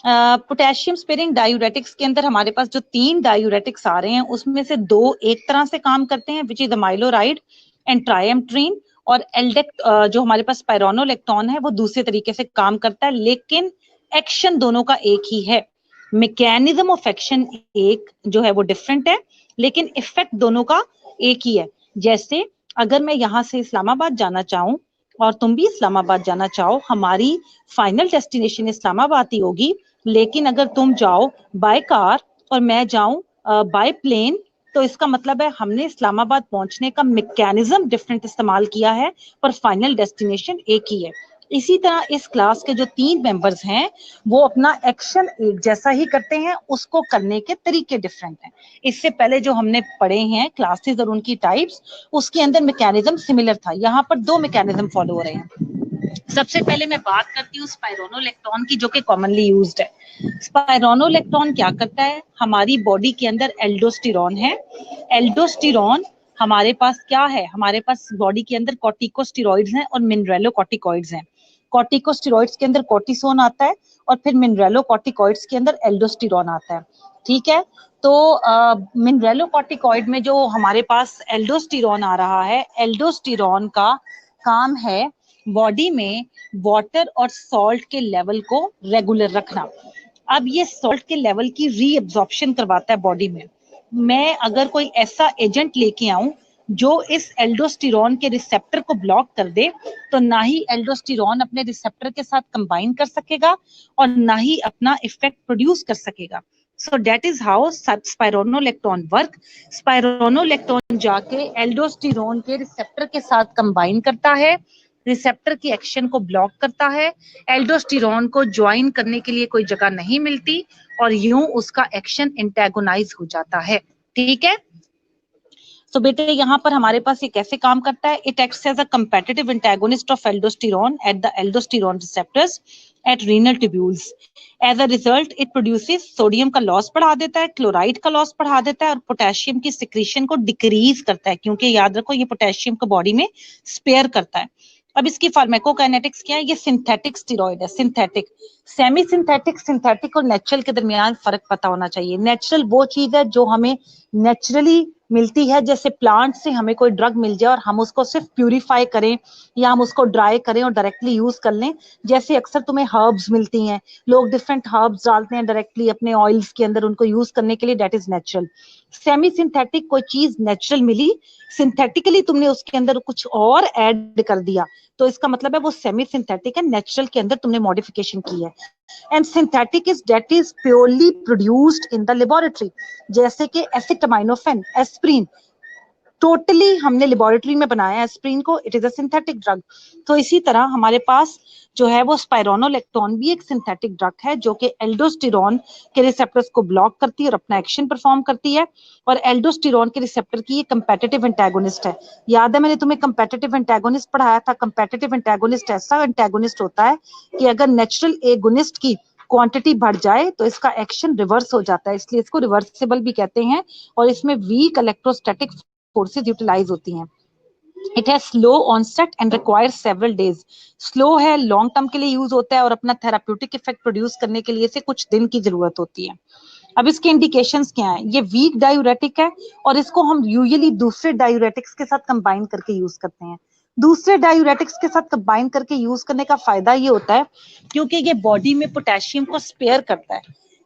पोटेशियम स्पेयरिंग डायूरेटिक्स के अंदर हमारे पास जो 3 डायूरेटिक्स आ रहे हैं उसमें से 2 एक तरह से काम करते हैं, विच इज अमाइलोराइड एंड ट्राइएमट्रीन, और एल्डेक्ट जो हमारे पास स्पाइरोनोलेक्टोन है वो दूसरे तरीके से काम करता है, लेकिन एक्शन दोनों का एक ही है। मैकेनिज्म ऑफ एक्शन एक जो है वो डिफरेंट है, लेकिन इफेक्ट दोनों का एक ही है। जैसे अगर मैं यहाँ से इस्लामाबाद जाना चाहूँ और तुम भी इस्लामाबाद जाना चाहो, हमारी फाइनल डेस्टिनेशन इस्लामाबाद ही होगी, लेकिन अगर तुम जाओ बाय कार और मैं जाऊं बाय प्लेन, तो इसका मतलब है हमने इस्लामाबाद पहुंचने का मैकेनिज्म डिफरेंट इस्तेमाल किया है, पर फाइनल डेस्टिनेशन एक ही है। इसी तरह इस क्लास के जो 3 मेंबर्स हैं वो अपना एक्शन एक जैसा ही करते हैं, उसको करने के तरीके डिफरेंट हैं। इससे पहले जो हमने पढ़े हैं क्लासेस और उनकी टाइप्स, उसके अंदर मैकेनिज्म सिमिलर था। यहाँ पर 2 मैकेनिज्म फॉलो हो रहे हैं। सबसे पहले मैं बात करती हूँ स्पाइरोनोलेक्टोन की, जो कि कॉमनली यूज्ड है। स्पाइरोनोलेक्टोन क्या करता है, हमारी बॉडी के अंदर एल्डोस्टेरॉन है। एल्डोस्टेरॉन हमारे पास क्या है, हमारे पास बॉडी के अंदर कॉर्टिकोस्टेरॉइड्स हैं और मिनरलोकॉर्टिकॉइड्स हैं। कॉर्टिकोस्टेरॉइड्स के अंदर कॉर्टिसोन आता है और फिर मिनरलोकॉर्टिकॉइड्स के अंदर एल्डोस्टेरॉन आता है। ठीक है, तो मिनरलोकॉर्टिकॉइड में जो हमारे पास एल्डोस्टेरॉन आ रहा है, एल्डोस्टेरॉन का काम है बॉडी में वाटर और सॉल्ट के लेवल को रेगुलर रखना। अब ये सॉल्ट के लेवल की रीअब्जॉर्प्शन करवाता है बॉडी में। मैं अगर कोई ऐसा एजेंट लेके आऊं जो इस एल्डोस्टेरॉन के रिसेप्टर को ब्लॉक कर दे, तो ना ही एल्डोस्टेरॉन अपने रिसेप्टर के साथ कंबाइन कर सकेगा और ना ही अपना इफेक्ट प्रोड्यूस कर सकेगा। So that is how spironolactone work. Spironolactone जाके एल्डोस्टेरॉन के रिसेप्टर के साथ कंबाइन करता है, रिसेप्टर की एक्शन को ब्लॉक करता है, एल्डोस्टेरॉन को ज्वाइन करने के लिए कोई जगह नहीं मिलती और यूं उसका एक्शन एंटेगोनाइज हो जाता है। ठीक है, तो बेटे यहाँ पर हमारे पास ये कैसे काम करता है, it acts as a competitive antagonist of aldosterone at the aldosterone receptors at renal tubules. As a result it produces sodium का लॉस बढ़ा देता है, क्लोराइड का लॉस बढ़ा देता है और पोटेशियम की सिक्रीशन को डिक्रीज करता है, क्योंकि याद रखो ये पोटेशियम को बॉडी में स्पेयर करता है। अब इसकी फार्माकोकाइनेटिक्स क्या है, ये सिंथेटिक स्टेरॉइड है। सिंथेटिक, सेमी सिंथेटिक, सिंथेटिक और नेचुरल के दरमियान फर्क पता होना चाहिए। नेचुरल वो चीज है जो हमें नेचुरली मिलती है, जैसे प्लांट से हमें कोई ड्रग मिल जाए और हम उसको सिर्फ प्यूरिफाई करें या हम उसको ड्राई करें और डायरेक्टली यूज कर लें। जैसे अक्सर तुम्हें हर्ब्स मिलती हैं, लोग डिफरेंट हर्ब्स डालते हैं डायरेक्टली अपने ऑयल्स के अंदर उनको यूज करने के लिए, that is natural. Semi synthetic, कोई चीज नेचुरल मिली, सिंथेटिकली तुमने उसके अंदर कुछ और ऐड कर दिया, तो इसका मतलब है वो सेमी सिंथेटिक है, नेचुरल के अंदर तुमने मॉडिफिकेशन की है। And synthetic is that is purely produced in the laboratory, जैसे कि एसिटामिनोफेन, एस्प्रिन, टोटली हमने लेबोरेटरी में बनाया एस्प्रिन को, it is a synthetic drug. तो इसी तरह हमारे पास जो है वो स्पाइरोनोलेक्टोन भी एक सिंथेटिक ड्रग है जो कि एल्डोस्टेरॉन के रिसेप्टर्स को ब्लॉक करती है और अपना एक्शन परफॉर्म करती है, और एल्डोस्टेरॉन के रिसेप्टर की ये कंपेटिटिव एंटागोनिस्ट है। याद है मैंने तुम्हें कंपेटिटिव एंटागोनिस्ट पढ़ाया था। कंपेटिटिव एंटागोनिस्ट ऐसा एंटागोनिस्ट होता है कि अगर नेचुरल एगोनिस्ट की क्वांटिटी बढ़ जाए तो इसका एक्शन रिवर्स हो जाता है, इसलिए इसको रिवर्सिबल भी कहते हैं, और इसमें वीक इलेक्ट्रोस्टैटिक फोर्सेस यूटिलाइज होती हैं। It has slow onset and requires several days. Slow है, लॉन्ग टर्म के लिए यूज होता है और अपना थेराप्यूटिक इफेक्ट प्रोड्यूस करने के लिए से कुछ दिन की जरूरत होती है। अब इसके इंडिकेशंस क्या हैं, ये वीक डायूरेटिक है और इसको हम यूजुअली दूसरे डायूरेटिक्स के साथ कंबाइन करके यूज करते हैं। दूसरे डायूरेटिक्स के साथ कंबाइन करके यूज करने का फायदा ये होता है क्योंकि ये बॉडी में पोटेशियम को स्पेयर करता है,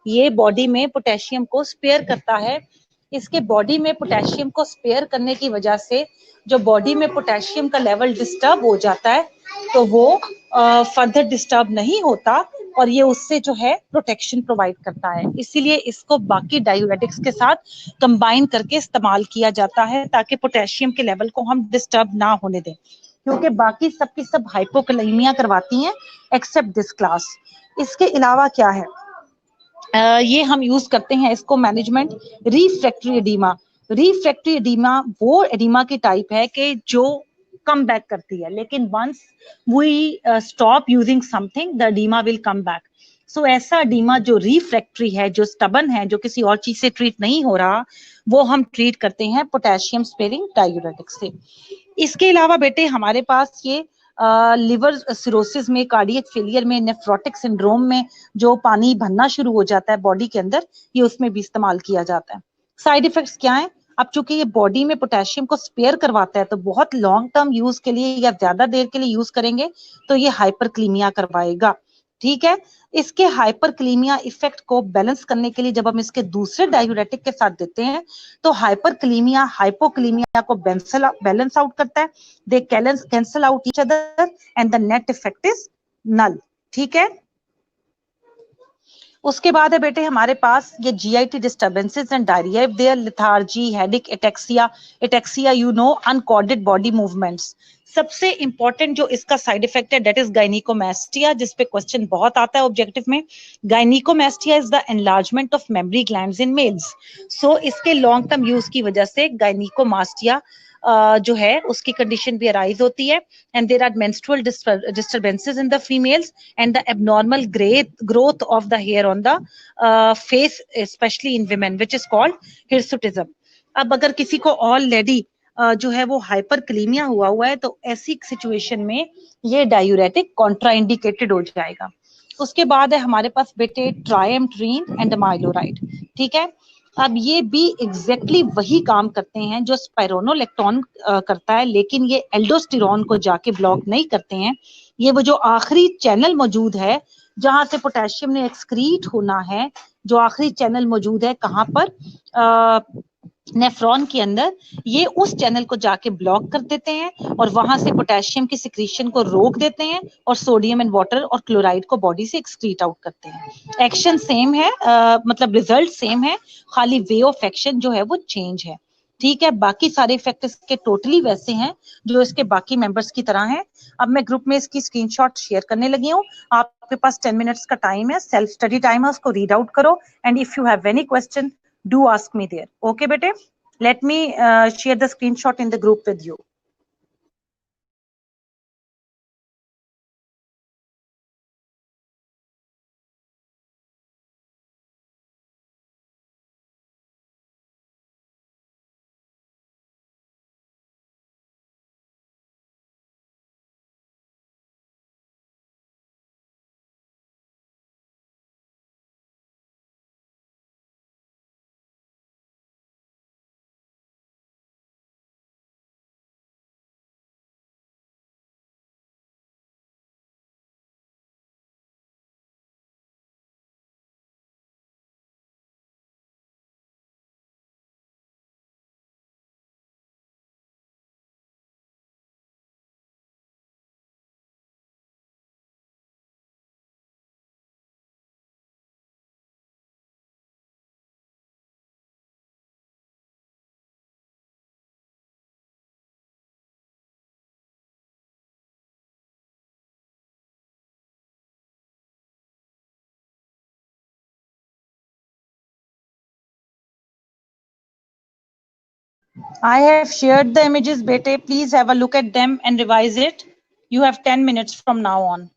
ये बॉडी में पोटेशियम को स्पेयर करता है इसके बॉडी में पोटेशियम को स्पेयर करने की वजह से जो बॉडी में पोटेशियम का लेवल डिस्टर्ब हो जाता है तो वो फर्दर डिस्टर्ब नहीं होता और ये उससे जो है प्रोटेक्शन प्रोवाइड करता है। इसीलिए इसको बाकी डायूरेटिक्स के साथ कंबाइन करके इस्तेमाल किया जाता है ताकि पोटेशियम के लेवल को हम डिस्टर्ब ना होने दें, क्योंकि बाकी सबकी सब हाइपोकलेमिया करवाती हैं एक्सेप्ट दिस क्लास। इसके अलावा क्या है, ये हम यूज करते हैं इसको management refractory oedema. Refractory oedema वो एडीमा की टाइप है कि जो कम बैक करती है, लेकिन once we stop using something the oedema will come back. So ऐसा एडीमा जो रिफ्रैक्टरी है, जो स्टबन है, जो किसी और चीज से ट्रीट नहीं हो रहा, वो हम ट्रीट करते हैं पोटेशियम स्पेयरिंग डायूरेटिक से। इसके अलावा बेटे हमारे पास ये लिवर सिरोसिस में, कार्डियक फेलियर में, नेफ्रोटिक सिंड्रोम में जो पानी भरना शुरू हो जाता है बॉडी के अंदर, ये उसमें भी इस्तेमाल किया जाता है। साइड इफेक्ट्स क्या है? अब चूंकि ये बॉडी में पोटेशियम को स्पेयर करवाता है तो बहुत लॉन्ग टर्म यूज के लिए या ज्यादा देर के लिए यूज करेंगे तो ये हाइपरक्लीमिया करवाएगा। ठीक है। इसके हाइपरक्लीमिया इफेक्ट को बैलेंस करने के लिए जब हम इसके दूसरे डायूरेटिक के साथ देते हैं तो हाइपरक्लीमिया हाइपोक्लीमिया को बैलेंस आउट करता है। They cancel out each other and the net effect is null. ठीक है। उसके बाद है बेटे हमारे पास ये GIT disturbances and diarrhoea, if there lethargy, headache, ataxia. Ataxia you know uncoordinated body movements. सबसे इंपॉर्टेंट जो इसका साइड इफेक्ट है दैट इज गायनिकोमेस्टिया, जिसपे क्वेश्चन बहुत आता है ऑब्जेक्टिव में। Gynaecomastia is the enlargement of mammary glands in males. So इसके लॉन्ग टर्म यूज की वजह से गायनिकोमास्टिया जो है उसकी कंडीशन भी अराइज होती है। And there are menstrual disturbances in the females and the abnormal growth of the hair on the face, especially in women, which is called hirsutism. अब अगर किसी को ऑलरेडी जो है वो हाइपरक्लीमिया हुआ है तो ऐसी सिचुएशन में ये डायूरेटिक कॉन्ट्राइंडिकेटेड हो जाएगा। उसके बाद है हमारे पास बेटे ट्रायमट्रीन एंड माइलोराइड। ठीक है। अब ये भी एग्जैक्टली वही काम करते हैं जो स्पाइरोनोलेक्टोन करता है, लेकिन ये एल्डोस्टेरॉन को जाके ब्लॉक नहीं करते हैं। ये वो जो आखिरी चैनल मौजूद है जहां से पोटेशियम ने एक्सक्रीट होना है, जो आखिरी चैनल मौजूद है कहां पर, नेफ्रॉन के अंदर, ये उस चैनल को जाके ब्लॉक कर देते हैं और वहां से पोटेशियम की सिक्रीशन को रोक देते हैं और सोडियम एंड वाटर और क्लोराइड को बॉडी से एक्सक्रीट आउट करते हैं। एक्शन सेम है, मतलब रिजल्ट सेम है, खाली वे ऑफ एक्शन जो है वो चेंज है। ठीक है। बाकी सारे इफेक्ट इसके टोटली वैसे हैं जो इसके बाकी मेंबर्स की तरह हैं। अब मैं ग्रुप में इसकी स्क्रीनशॉट शेयर करने लगी हूँ। आपके पास 10 मिनट्स का टाइम है, सेल्फ स्टडी टाइम है, उसको रीड आउट करो and if you have any question do ask me there. Okay bete, let me share the screenshot in the group with you. I have shared the images bete, please have a look at them and revise it. You have 10 minutes from now on.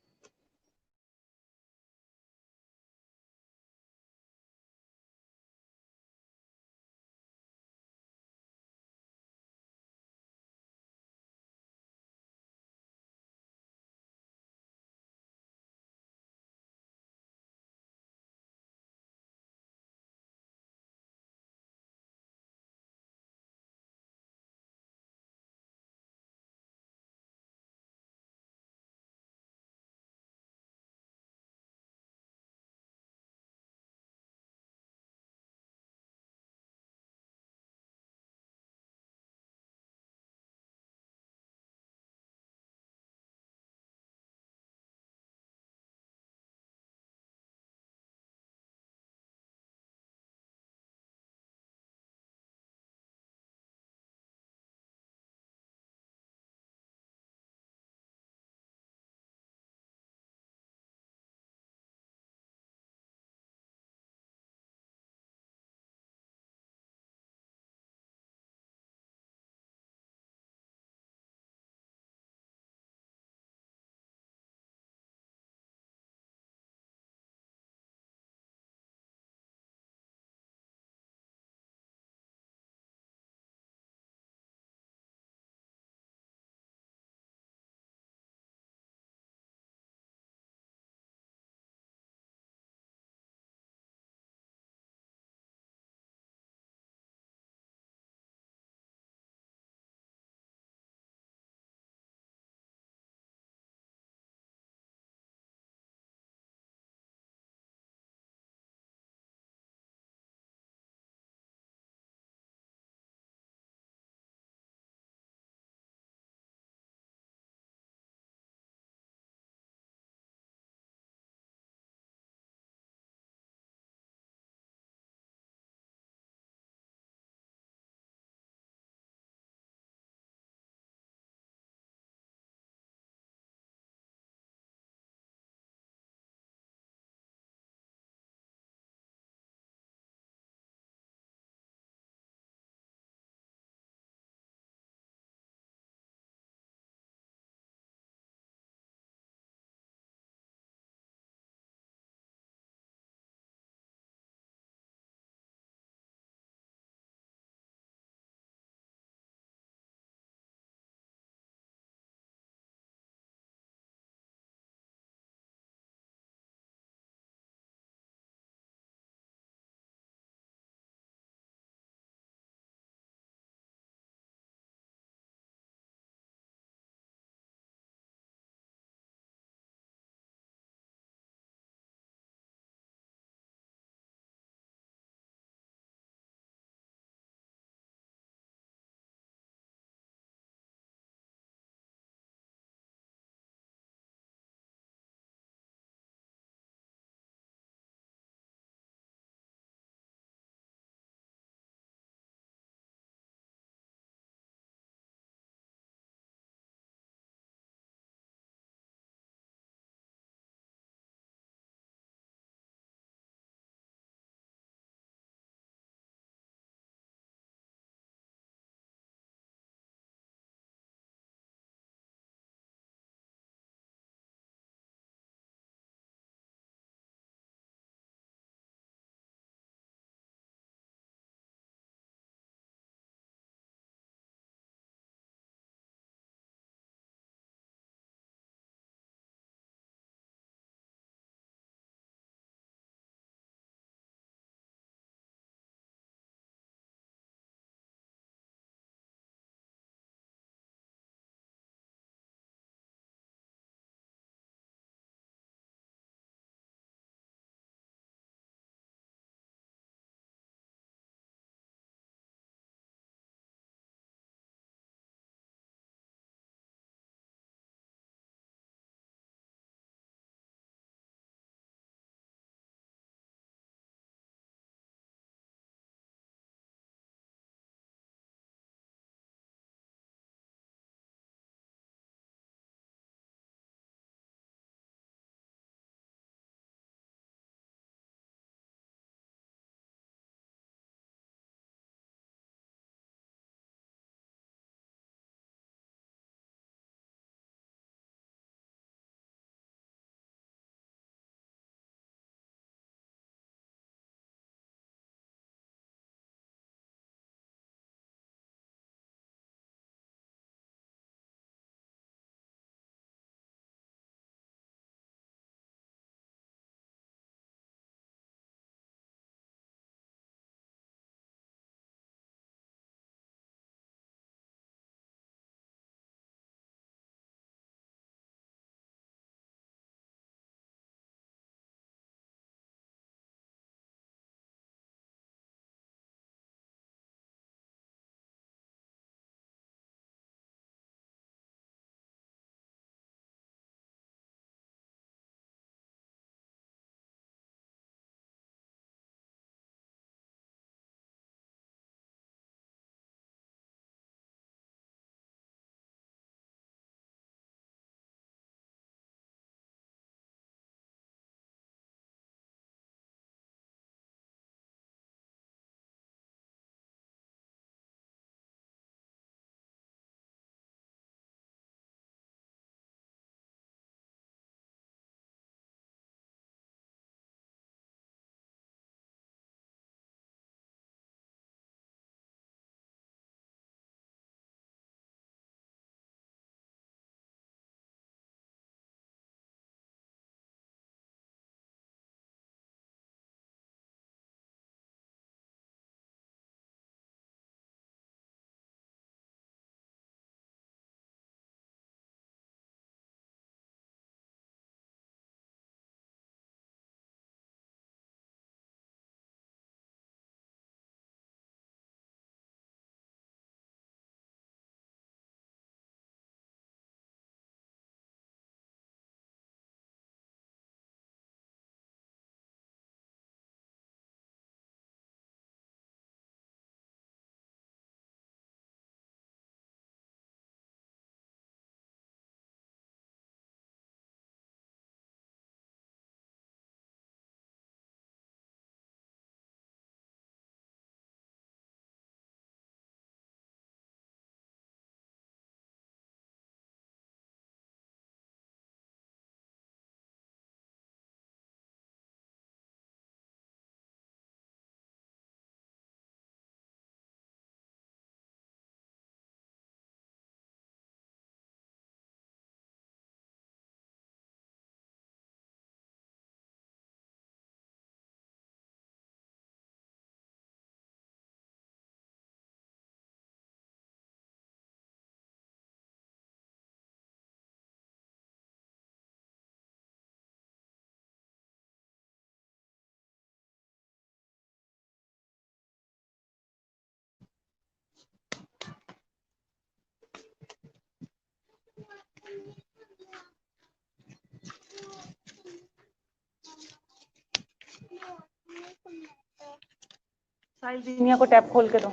साहिल जीनिया को tab खोल के दो।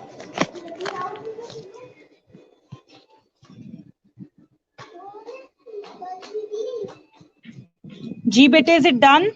जी बेटे, is it done?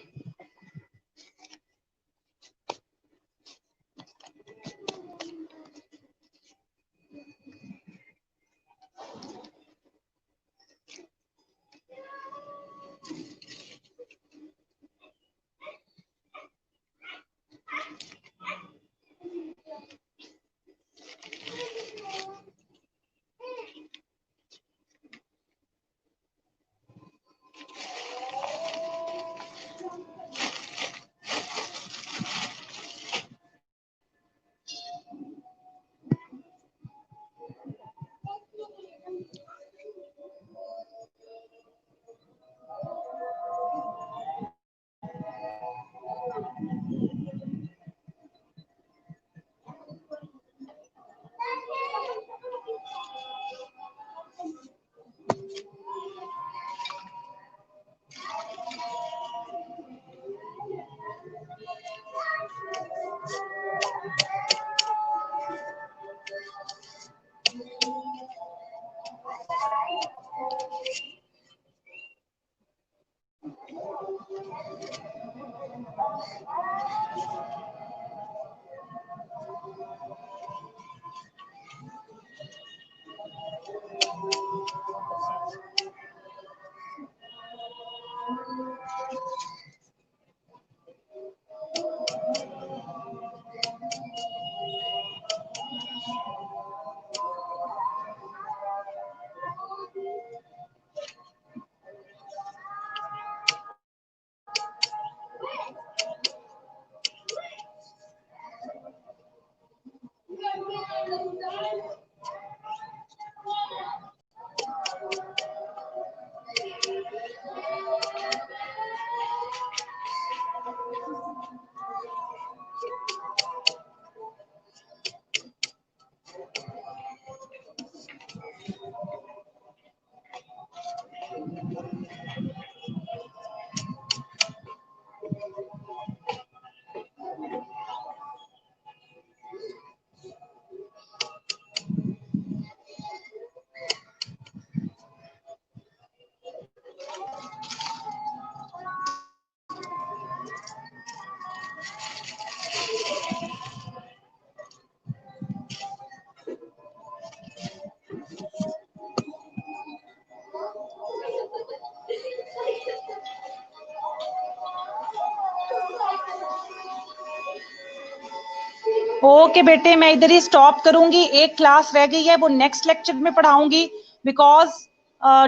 Okay बेटे, मैं इधर ही stop करूंगी। एक क्लास रह गई है, वो नेक्स्ट लेक्चर में पढ़ाऊंगी, because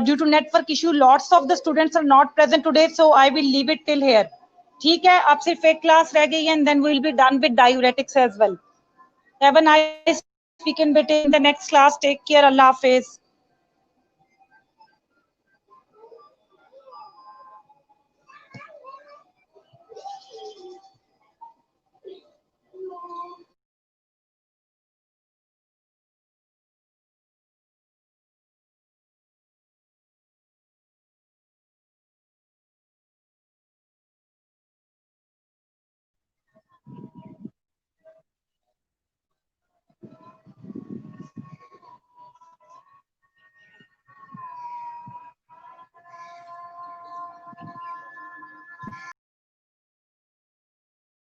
due to network issue lots of the students are not present today, so I will leave it till here. ठीक है, अब सिर्फ एक क्लास रह गई है and then we will be done with diuretics as well. Have a nice weekend बेटे। In the next class take care. अल्लाह हाफिज।